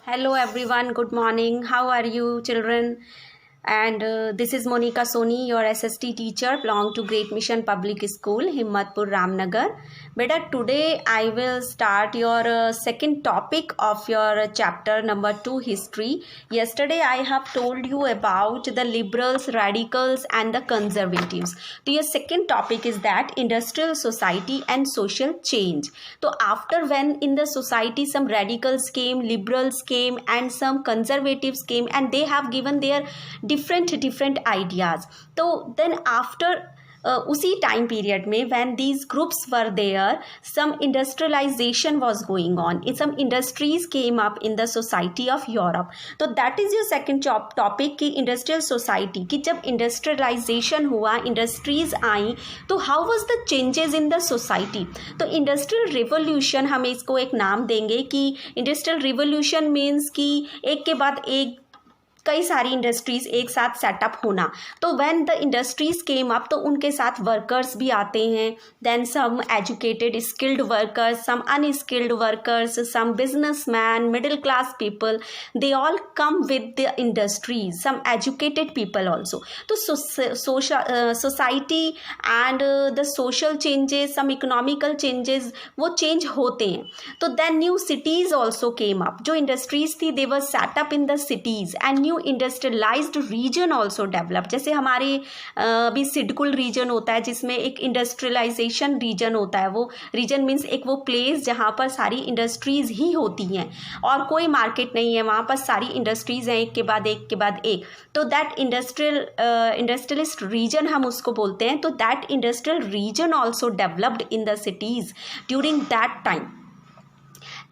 Hello everyone, good morning. How are you children? And this is Monica Soni, your SST teacher, belong to Great Mission Public School, Himmatpur, Ramnagar. Beta, today I will start your second topic of your chapter number 2, history. Yesterday I have told you about the liberals, radicals and the conservatives. So your second topic is that industrial society and social change. So after when in the society some radicals came, liberals came and some conservatives came, and they have given their different ideas. तो then after उसी time period में when these groups were there, some industrialization was going on, some industries came up in the society of Europe. तो that is your second topic कि industrial society, कि जब industrialization हुआ, industries आई, तो how was the changes in the society. तो industrial revolution हम इसको एक नाम देंगे कि industrial revolution means कि एक के बाद एक कई सारी इंडस्ट्रीज एक साथ सेटअप होना. तो when the industries came up, तो उनके साथ वर्कर्स भी आते हैं, then some educated skilled workers, some unskilled workers, some businessman, middle class people, they all come with the industries, some educated people also. तो society and the social changes, some economical changes, वो change होते हैं. तो then new cities also came up. जो industries थी they were setup in the cities and new industrialised region also develop. जैसे हमारे अभी सिडकुल रीजन होता है जिसमें एक इंडस्ट्रियलाइजेशन रीजन होता है. वो रीजन मीन्स एक वो प्लेस जहाँ पर सारी इंडस्ट्रीज ही होती हैं और कोई मार्केट नहीं है, वहाँ पर सारी इंडस्ट्रीज हैं एक के बाद एक. तो दैट इंडस्ट्रियलिस्ट रीजन हम उसको बोलते हैं. तो that industrial region also developed in the cities during that time.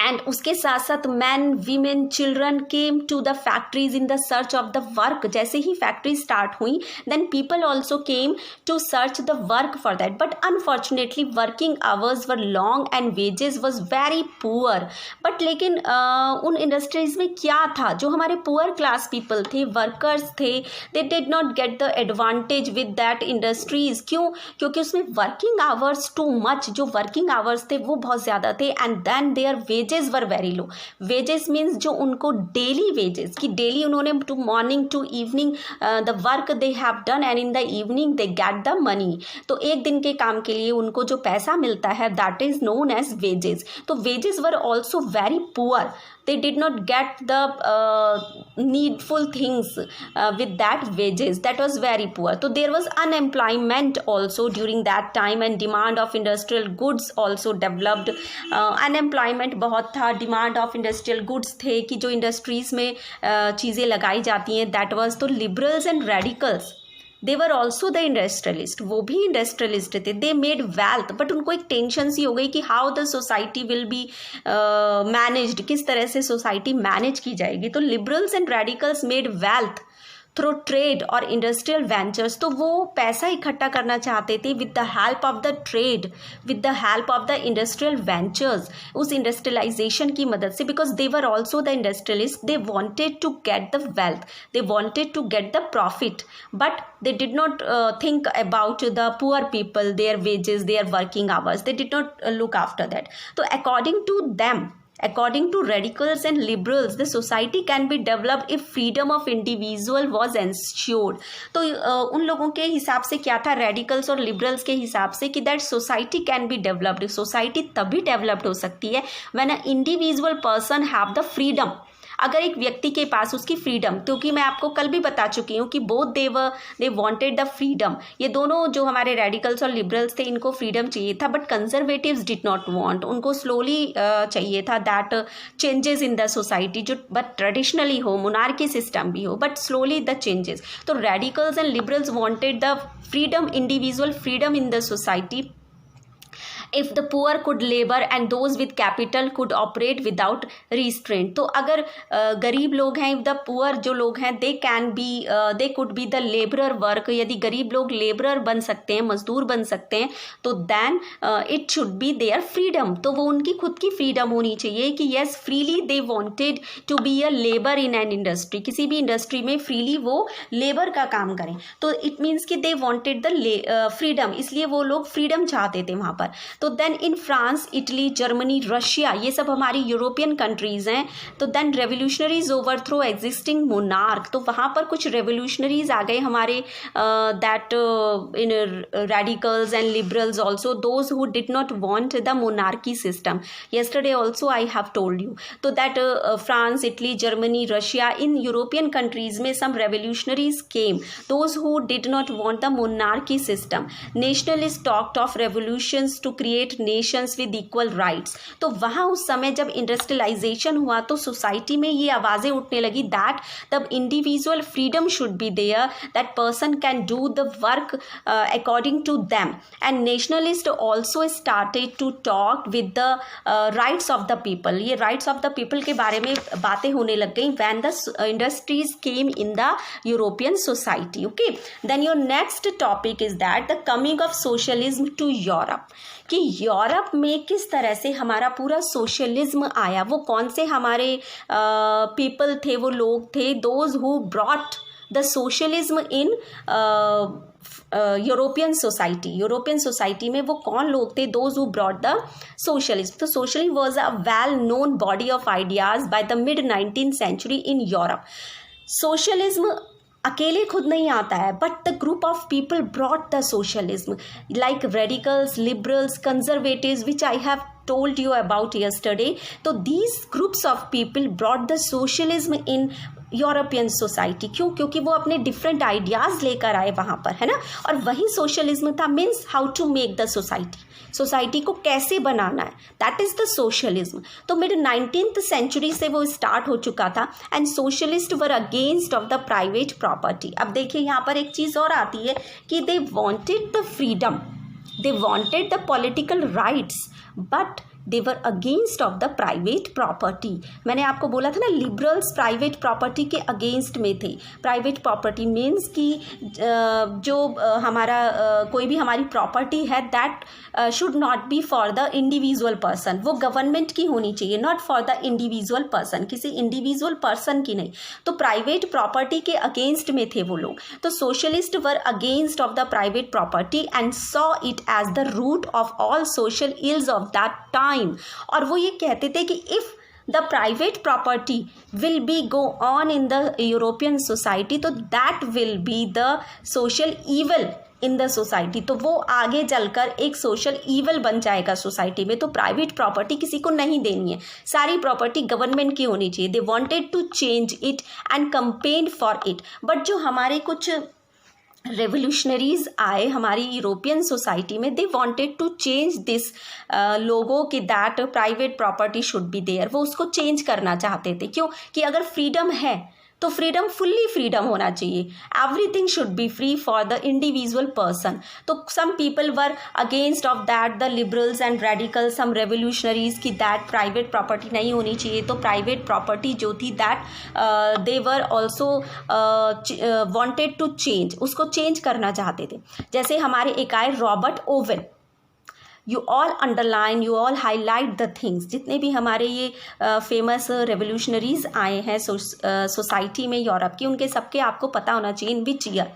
And उसके साथ साथ man, women, children came to the factories in the search of the work. जैसे ही फैक्ट्री स्टार्ट हुई, then people also came to search the work for that. But unfortunately working hours were long and wages was very poor. But लेकिन उन industries में क्या था, जो हमारे पुअर क्लास पीपल थे, वर्कर्स थे, they did not get the advantage with that industries. क्यों? क्योंकि उसमें वर्किंग आवर्स टू मच, जो वर्किंग आवर्स थे वो बहुत ज़्यादा थे. And then their wages were very low. Wages means जो उनको डेली वेजेस, कि डेली उन्होंने to morning to evening the work they have done and in the evening they get the money. तो एक दिन के काम के लिए उनको जो पैसा मिलता है that is known as wages. तो wages were also very poor. They did not get the needful things with that wages. That was very poor. So there was unemployment also during that time and demand of industrial goods also developed. Unemployment बहुत था, demand of industrial goods थे कि जो industries में चीज़ें लगाई जाती हैं. That was तो liberals and radicals. They were also the industrialist. वो भी इंडस्ट्रियलिस्ट थे. They made wealth. बट उनको एक टेंशन सी हो गई कि how the society will be managed, किस तरह से सोसाइटी मैनेज की जाएगी. तो liberals and radicals made wealth through trade और इंडस्ट्रियल वेंचर्स. तो वो पैसा इकट्ठा करना चाहते थे with the help of the trade, with the help of the industrial ventures, उस इंडस्ट्रियलाइजेशन की मदद से. Because they were also the industrialist. They wanted to get the wealth, they wanted to get the profit, but they did not think about the poor people, their wages, their working hours. They did not look after that. So according to them, according to radicals and liberals, the society can be developed if freedom of individual was ensured. तो उन लोगों के हिसाब से क्या था, radicals और liberals के हिसाब से, कि that society can be developed. society तभी developed हो सकती है when an individual person have the freedom. अगर एक व्यक्ति के पास उसकी फ्रीडम, क्योंकि मैं आपको कल भी बता चुकी हूँ कि both they wanted the freedom. ये दोनों जो हमारे रेडिकल्स और लिबरल्स थे, इनको फ्रीडम चाहिए था, but conservatives did not want. उनको स्लोली चाहिए था that changes in the society, जो बट ट्रेडिशनली हो, मोनार्की सिस्टम भी हो, बट स्लोली द चेंजेस. तो radicals and liberals wanted the freedom, individual freedom in the society. If the poor could labor and those with capital could operate without restraint. तो अगर गरीब लोग हैं, the poor जो लोग हैं, they could be the laborer work. यदि गरीब लोग लेबरर बन सकते हैं, मजदूर बन सकते हैं, तो then it should be their freedom. तो वो उनकी खुद की फ्रीडम होनी चाहिए कि yes, freely they wanted to be a labor in an industry. किसी भी इंडस्ट्री में फ्रीली वो लेबर का काम करें. तो it means कि they wanted the freedom, इसलिए वो लोग फ्रीडम चाहते थे वहाँ पर. तो then in France, Italy, Germany, Russia, ये सब हमारी यूरोपियन कंट्रीज़ हैं। तो then revolutionaries overthrow existing monarch, तो वहाँ पर कुछ रेवोल्यूशनरीज आ गए हमारे, that in radicals and liberals also, those who did not want the monarchy system. yesterday also I have told you, तो that France, Italy, Germany, Russia, in European countries में some revolutionaries came, those who did not want the monarchy system. Nationalist talked of revolutions to create nations with equal rights, तो वहाँ उस समय जब industrialisation हुआ तो society में ये आवाज़ें उठने लगी that the individual freedom should be there, that person can do the work according to them, and nationalist also started to talk with the rights of the people. ये राइट्स ऑफ द पीपल के बारे में बातें होने लग गई when the industries came in the European society. Okay, then your next topic is that the coming of socialism to Europe, कि Europe में किस तरह से हमारा पूरा सोशलिज्म आया। वो कौन से हमारे पीपल थे, वो लोग थे those who brought the socialism in European society. European society में वो कौन लोग थे, those who brought the socialism. तो socialism was a well known body of ideas by the mid 19th century in Europe. Socialism अकेले खुद नहीं आता है, but the group of people brought the socialism like radicals, liberals, conservatives, which I have told you about yesterday. तो these groups of people brought the socialism in European society. क्यों? क्योंकि वो अपने डिफरेंट आइडियाज़ लेकर आए वहाँ पर, है ना, और वही सोशलिज्म था, means how to make the society को कैसे बनाना है, दैट इज़ द सोशलिज्म। तो मिड 19th सेंचुरी से वो स्टार्ट हो चुका था, and socialist were against of the private property. अब देखिए यहाँ पर एक चीज़ और आती है कि they wanted the freedom, they wanted the political rights, but they were against of the private property. मैंने आपको बोला था ना, लिबरल्स प्राइवेट प्रॉपर्टी के अगेंस्ट में थे। प्राइवेट प्रॉपर्टी मीन्स कि जो हमारा कोई भी हमारी प्रॉपर्टी है that should not be for the individual person, वो गवर्नमेंट की होनी चाहिए, not for the individual person, किसी इंडिविजुअल पर्सन की नहीं। तो प्राइवेट प्रॉपर्टी के अगेंस्ट में थे वो लोग। तो socialist were against of the private property and saw it as the root of all social ills of that time. और वो ये कहते थे कि if the private property will be go on in the European society, तो that will be the social evil in the society. तो वो आगे चलकर एक सोशल ईवल बन जाएगा सोसाइटी में। तो प्राइवेट प्रॉपर्टी किसी को नहीं देनी है, सारी प्रॉपर्टी गवर्नमेंट की होनी चाहिए। They wanted to change it and campaigned for it. But जो हमारे कुछ रेवोल्यूशनरीज आए हमारी यूरोपियन सोसाइटी में, they wanted to change this लोगो कि that private property should be there. वो उसको चेंज करना चाहते थे। क्यों? कि अगर फ्रीडम है तो फ्रीडम फुल्ली फ्रीडम होना चाहिए, everything should be free for the individual person. तो some people were against of that, the liberals and radical, some revolutionaries की दैट प्राइवेट प्रॉपर्टी नहीं होनी चाहिए। तो प्राइवेट प्रॉपर्टी जो थी that they were also wanted to change, उसको change करना चाहते थे। जैसे हमारे एक आए Robert Owen, you all underline, you all highlight the things. जितने भी हमारे ये फेमस रेवोल्यूशनरीज आए हैं सोसाइटी में यूरोप की, उनके सबके आपको पता होना चाहिए इन विच ईयर।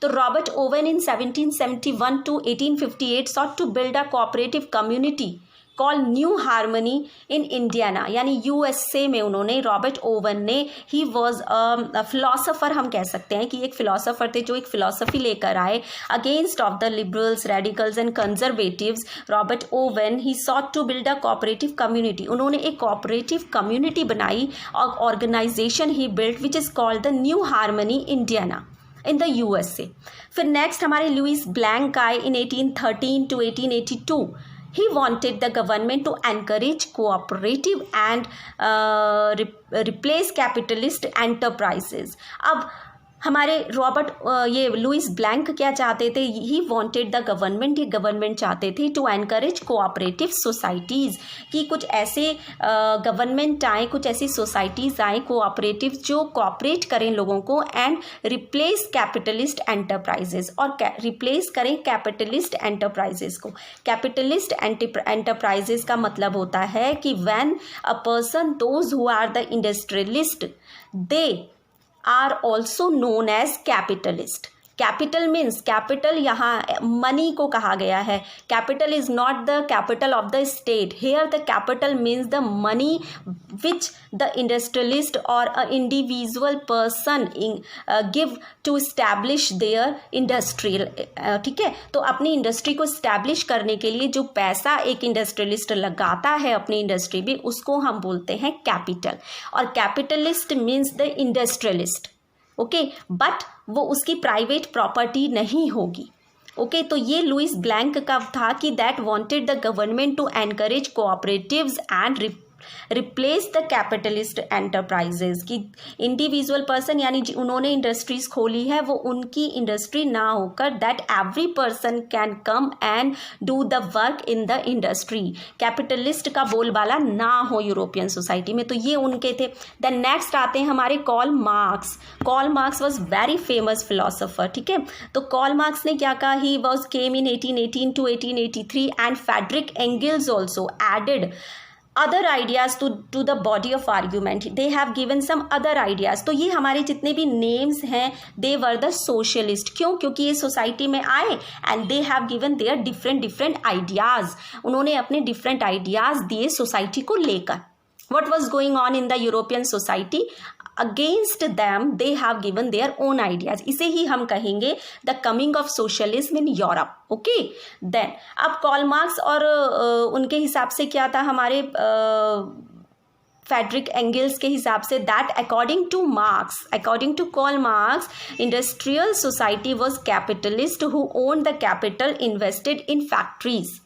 तो Robert Owen in 1771 to 1858 sought to build a cooperative community call New Harmony in Indiana, यानी यूएसए में उन्होंने, रॉबर्ट ओवन ने, ही वॉज अ फिलोसोफर, हम कह सकते हैं कि एक फिलोसोफर थे जो एक फिलोसफी लेकर आए against of the liberals, radicals and conservatives. Robert Owen he sought to build a cooperative community, उन्होंने एक कोऑपरेटिव कम्युनिटी बनाई और organisation he built which is called the New Harmony Indiana in the USA. फिर next हमारे Louis Blanc in इन 1813 to 1882। He wanted the government to encourage cooperative and replace capitalist enterprises। अब हमारे Robert ये Louis blank क्या चाहते थे? He wanted the government, ये गवर्नमेंट चाहते थे टू एनकरेज कोऑपरेटिव सोसाइटीज़, कि कुछ ऐसे गवर्नमेंट आए, कुछ ऐसी सोसाइटीज़ आए कोऑपरेटिव जो कोऑपरेट करें लोगों को, एंड रिप्लेस कैपिटलिस्ट एंटरप्राइजेज, और रिप्लेस करें कैपिटलिस्ट एंटरप्राइजेज को। कैपिटलिस्ट एंटरप्राइजेज का मतलब होता है कि when a person, those who are the industrialist, they are also known as capitalist। Capital means, capital यहाँ मनी को कहा गया है. Capital is not the capital of the state. Here the capital means the money which the industrialist और a individual person give to establish their industrial. ठीक है, तो अपनी इंडस्ट्री को स्टैब्लिश करने के लिए जो पैसा एक इंडस्ट्रियलिस्ट लगाता है अपनी इंडस्ट्री में, उसको हम बोलते हैं कैपिटल. और capitalist means the industrialist. Okay, but वो उसकी प्राइवेट प्रॉपर्टी नहीं होगी. ओके, तो ये लुइस ब्लैंक का था कि that wanted the government to encourage cooperatives and replace the capitalist enterprises. कि इंडिविजुअल पर्सन यानी उन्होंने इंडस्ट्रीज खोली है वो उनकी इंडस्ट्री ना होकर that every person can come and do the work in the industry. Capitalist का बोलबाला ना हो यूरोपियन सोसाइटी में. तो ये उनके थे. देन नेक्स्ट आते हैं हमारे Karl Marx. Karl Marx was very famous philosopher. ठीक है, तो कार्ल मार्क्स ने क्या कहा, he was came in 1818 to 1883 and Friedrich Engels also added other ideas to the body of argument. They have given some other ideas. तो ये हमारे जितने भी names हैं they were the socialist. क्यों? क्योंकि ये सोसाइटी में आए and they have given their different ideas. उन्होंने अपने different ideas दिए सोसाइटी को लेकर. What was going on in the European society? Against them they have given their own ideas. इसे ही हम कहेंगे the coming of socialism in Europe. Okay, then अब Karl Marx और उनके हिसाब से क्या था हमारे फ्रेडरिक एंगल्स के हिसाब से that according to Karl Marx industrial society was capitalist who own the capital invested in factories.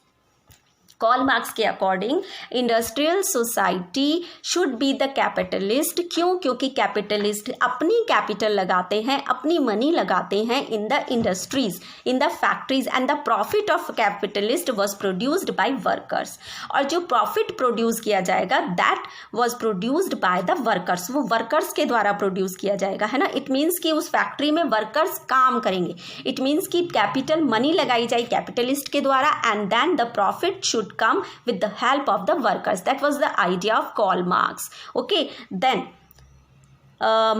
Karl Marx के according industrial society should be the capitalist. क्यों? क्योंकि कैपिटलिस्ट अपनी कैपिटल लगाते हैं, अपनी मनी लगाते हैं in the industries, in the factories and the profit of capitalist was produced by workers. और जो प्रॉफिट प्रोड्यूस किया जाएगा that was produced by the workers. वो वर्कर्स के द्वारा प्रोड्यूस किया जाएगा, है ना. इट मीन्स कि उस फैक्ट्री में वर्कर्स काम करेंगे. इट मीन्स कि कैपिटल मनी लगाई जाए कैपिटलिस्ट के द्वारा and then the profit should come with the help of the workers. That was the idea of Karl Marx. Okay, then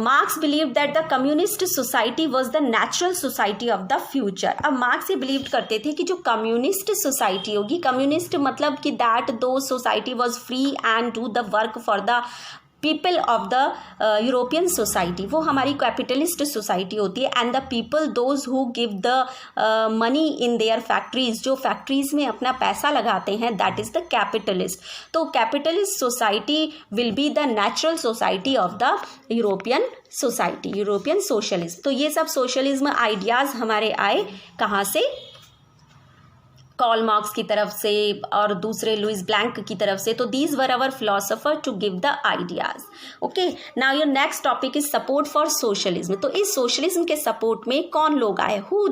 Marx believed that the communist society was the natural society of the future. अब marks ये believe करते थे कि जो communist society होगी, communist मतलब कि that दो society was free and do the work for the people of the European society, वो हमारी कैपिटलिस्ट सोसाइटी होती है. And the people those who give the money in their factories, जो factories में अपना पैसा लगाते हैं दैट इज़ द कैपिटलिस्ट. तो capitalist society will be the natural society of the European society, European socialism. तो ये सब सोशलिज्म आइडियाज़ हमारे आए कहाँ से? कार्ल मार्क्स की तरफ से और दूसरे लुइस ब्लैंक की तरफ से. तो these were our philosopher to give the ideas. Okay, now your next topic is support for socialism. तो इस सोशलिज्म के सपोर्ट में कौन लोग आए? Who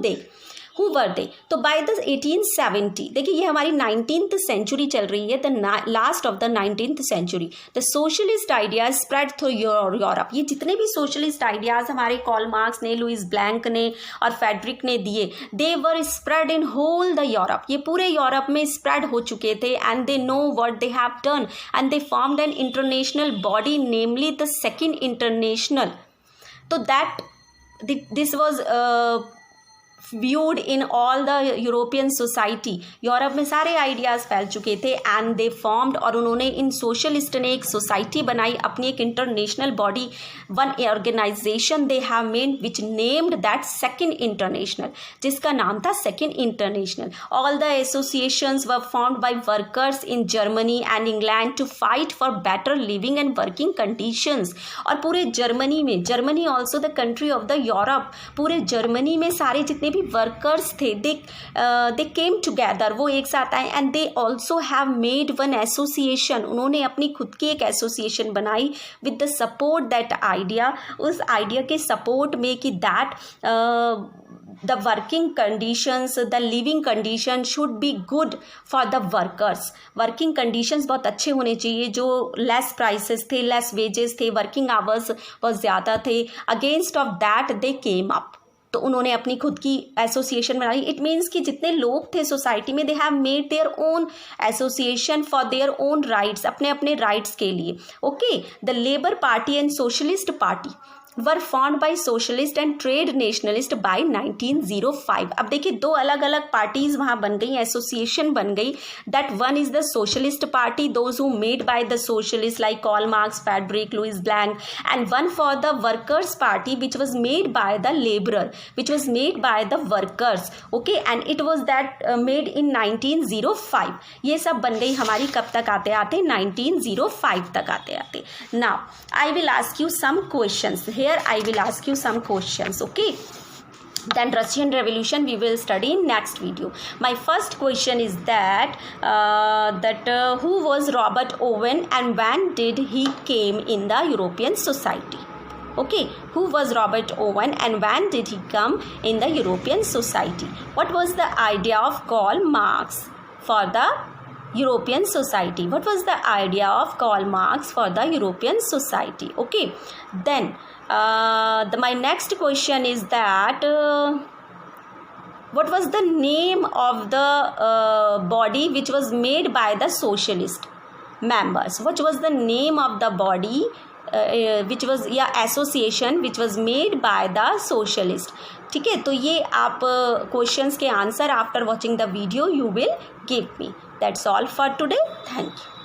were they? तो बाय द 1870, देखिए ये हमारी 19th सेंचुरी चल रही है, the last of the 19th century. The socialist ideas spread through Europe. ये जितने भी सोशलिस्ट आइडियाज हमारे कार्ल मार्क्स ने, लुइस ब्लैंक ने और फ्रेडरिक ने दिए, they were spread in whole the Europe. ये पूरे यूरोप में स्प्रेड हो चुके थे and they know what they have done and they formed an international body namely the second international. तो that this was viewed in all the European society. Europe में सारे ideas फैल चुके थे एंड दे फॉर्म्ड, और उन्होंने इन socialist ने एक सोसाइटी बनाई, अपनी एक international body, one organisation they have made which named that second international, जिसका नाम था second international. All the associations were formed by workers in Germany and England to fight for better living and working conditions. और पूरे Germany में, Germany also the country of the Europe, पूरे Germany में सारे जितने वर्कर्स थे दे came together, वो एक साथ आए and they also have made one association. उन्होंने अपनी खुद की एक एसोसिएशन बनाई with the support that idea, उस आइडिया के सपोर्ट में कि that the working conditions, the living condition should be good for the workers. Working conditions बहुत अच्छे होने चाहिए, जो लेस प्राइसेस थे, लेस वेजेस थे, वर्किंग आवर्स बहुत ज़्यादा थे. Against of that they came up. तो उन्होंने अपनी खुद की एसोसिएशन बनाई. इट मीन्स कि जितने लोग थे सोसाइटी में they have made their own association for their own rights, अपने अपने राइट्स के लिए. Okay, the labour party and socialist party, were found by socialist and trade nationalist by 1905। अब देखिए दो अलग अलग पार्टीज वहाँ बन गई, एसोसिएशन बन गई। That one is the socialist party, those who made by the socialist like Karl Marx, Frederick Louis Blanc, and one for the workers party which was made by the labourer, which was made by the workers, okay, and it was that made in 1905। ये सब बन गई हमारी कब तक आते आते 1905 तक आते आते। Now I will ask you some questions, here I will ask you some questions, okay? Then Russian Revolution we will study in next video. My first question is that who was Robert Owen and when did he came in the European society? Okay, who was Robert Owen and when did he come in the European society? What was the idea of Karl Marx for the European society? What was the idea of Karl Marx for the European society? Okay, then my next question is that what was the name of the body which was made by the socialist members? What was the name of the body which was association which was made by the socialist? ठीक है, तो ये आप questions के answer after watching the video you will give me. That's all for today. Thank you.